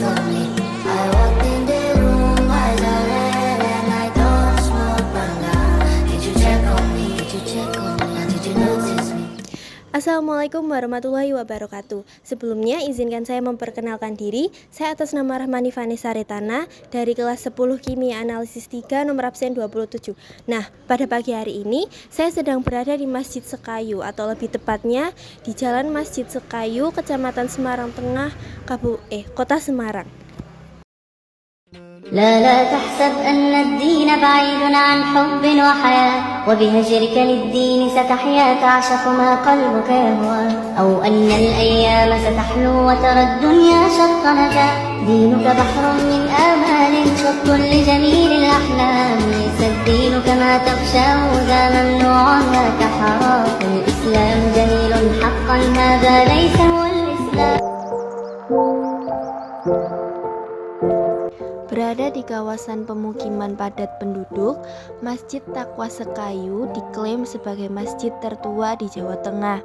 on me. I walked in the room, eyes are red, and I don't smoke banga. Did you check on me? Did you check on me? Or did you notice me? Assalamualaikum warahmatullahi wabarakatuh. Sebelumnya izinkan saya memperkenalkan diri. Saya atas nama Rahmani Vanessa Retana dari kelas 10 Kimia Analisis 3 nomor absen 27. Nah, pada pagi hari ini saya sedang berada di Masjid Sekayu, atau lebih tepatnya di Jalan Masjid Sekayu, Kecamatan Semarang Tengah, Kota Semarang. لا تحسب أن الدين بعيد عن حب وحياة وبهجرك للدين ستحيا تعشق ما قلبك يهوى أو أن الأيام ستحلو وترى الدنيا شط نجاة دينك بحر من آمال شط لجميل الأحلام ليس الدين كما تخشاه ذا ممنوع ذاك حرام الإسلام جميل حقا هذا ليس هو الإسلام. Berada di kawasan pemukiman padat penduduk, Masjid Taqwa Sekayu diklaim sebagai masjid tertua di Jawa Tengah.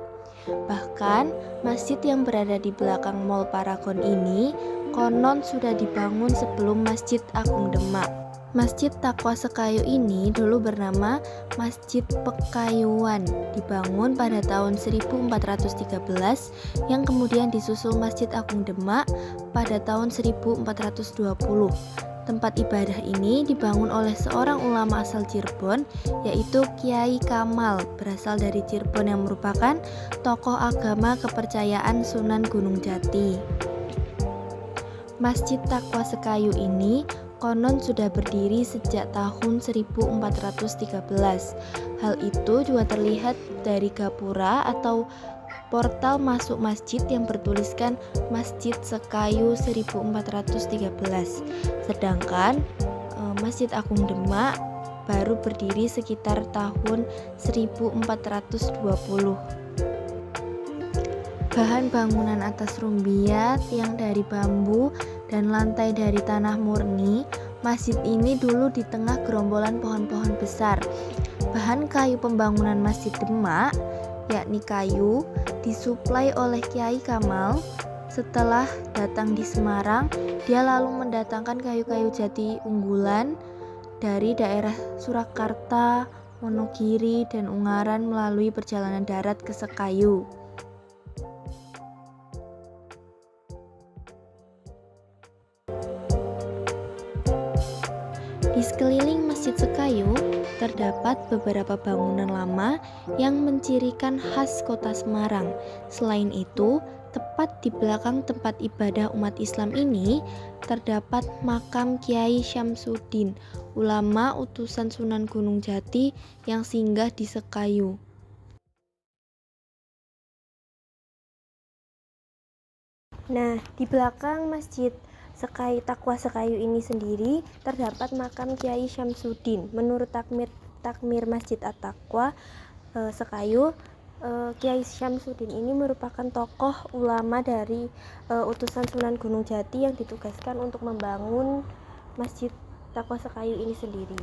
Bahkan, masjid yang berada di belakang Mall Paragon ini konon sudah dibangun sebelum Masjid Agung Demak. Masjid Taqwa Sekayu ini dulu bernama Masjid Pekayuan, dibangun pada tahun 1413 yang kemudian disusul Masjid Agung Demak pada tahun 1420. Tempat ibadah ini dibangun oleh seorang ulama asal Cirebon, yaitu Kiai Kamal, berasal dari Cirebon, yang merupakan tokoh agama kepercayaan Sunan Gunung Jati. Masjid Taqwa Sekayu ini konon sudah berdiri sejak tahun 1413. Hal itu juga terlihat dari gapura atau portal masuk masjid yang bertuliskan Masjid Sekayu 1413. Sedangkan Masjid Agung Demak baru berdiri sekitar tahun 1420. Bahan bangunan atas rumbiat yang dari bambu dan lantai dari tanah murni. Masjid ini dulu di tengah gerombolan pohon-pohon besar. Bahan kayu pembangunan Masjid Demak, yakni kayu, disuplai oleh Kiai Kamal. Setelah datang di Semarang, dia lalu mendatangkan kayu-kayu jati unggulan dari daerah Surakarta, Wonogiri, dan Ungaran melalui perjalanan darat ke Sekayu. Di sekeliling Masjid Sekayu terdapat beberapa bangunan lama yang mencirikan khas kota Semarang. Selain itu, tepat di belakang tempat ibadah umat Islam ini terdapat makam Kiai Syamsuddin, ulama utusan Sunan Gunung Jati yang singgah di Sekayu. Nah, di belakang Masjid Taqwa Sekayu ini sendiri terdapat makam Kiai Syamsuddin. Menurut takmir Masjid At-Taqwa Sekayu, Kiai Syamsuddin ini merupakan tokoh ulama dari utusan Sunan Gunung Jati yang ditugaskan untuk membangun Masjid Taqwa Sekayu ini sendiri.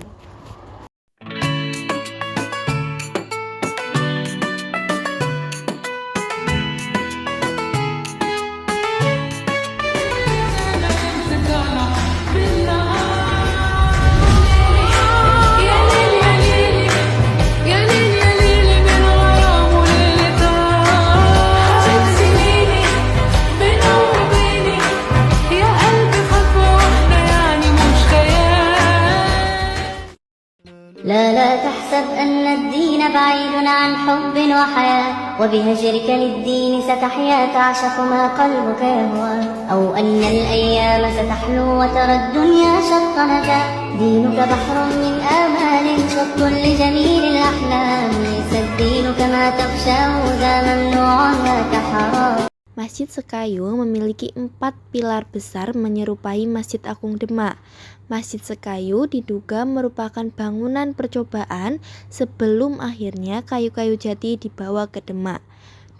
لا تحسب أن الدين بعيد عن حب وحياة وبهجرك للدين ستحيا تعشق ما قلبك يهوى أو أن الأيام ستحلو وترى الدنيا شط نجاة دينك بحر من آمال شط لجميل الأحلام ليس الدين كما تخشاه ذا ممنوع ذاك حرام. Masjid Sekayu memiliki 4 pilar besar menyerupai Masjid Agung Demak. Masjid Sekayu diduga merupakan bangunan percobaan sebelum akhirnya kayu-kayu jati dibawa ke Demak.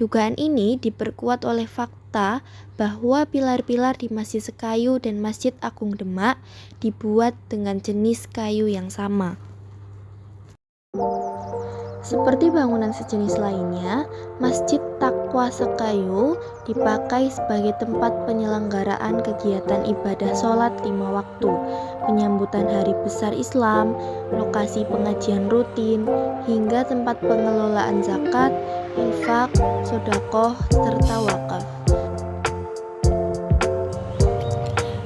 Dugaan ini diperkuat oleh fakta bahwa pilar-pilar di Masjid Sekayu dan Masjid Agung Demak dibuat dengan jenis kayu yang sama. Seperti bangunan sejenis lainnya, Masjid Taqwa Sekayu dipakai sebagai tempat penyelenggaraan kegiatan ibadah sholat 5 waktu, penyambutan hari besar Islam, lokasi pengajian rutin, hingga tempat pengelolaan zakat, infak, sedekah, serta wakaf.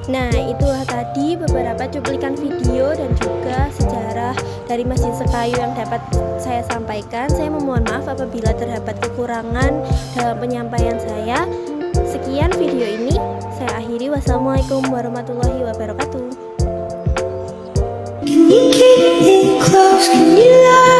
Nah, itulah tadi beberapa cuplikan video dan juga sejarah dari Masjid Sekayu yang dapat saya sampaikan. Saya memohon maaf apabila terdapat kekurangan dalam penyampaian saya. Sekian video ini, saya akhiri. Wassalamualaikum warahmatullahi wabarakatuh. Can you keep it close? Can you lie?